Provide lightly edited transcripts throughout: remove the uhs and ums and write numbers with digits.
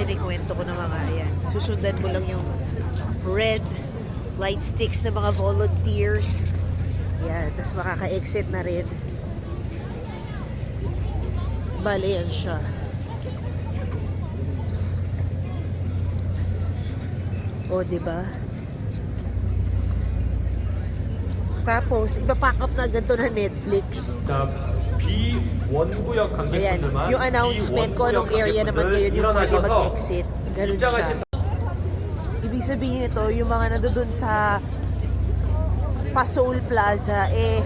kinikwento ko na mga ayan. Susundan mo lang yung red light sticks na mga volunteers. Yan, tapos makaka-exit na rin. Bale, yan siya. O, diba? Tapos, ipapack up na agad to na Netflix. 자, 비원구역 Ayan, 관객분들만 yung announcement ko anong area naman ngayon yung pwede mag-exit. Ganun siya. Ibig sabihin nito, yung mga nandoon sa Pasoul Plaza, eh,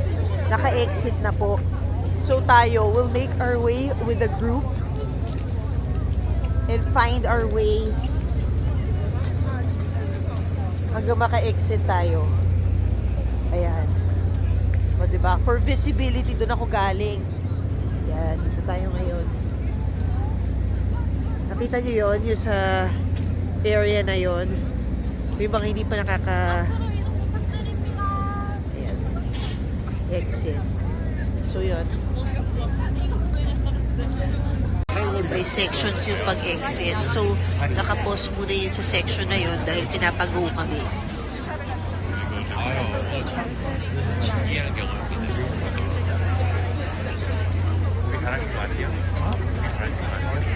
naka-exit na po. So tayo, will make our way with the group and find our way hanggang maka-exit tayo. Ayan. O, diba? For visibility, doon ako galing. Yan, dito tayo ngayon. Nakita nyo yun, yung sa area na yon. May mga hindi pa ayan, exit. So yun. May sections yung pag-exit. So, nakapause muna yun sa section na yun dahil pinapag-go kami. 잘하신 거 아니에요? 잘하신 거 아니에요?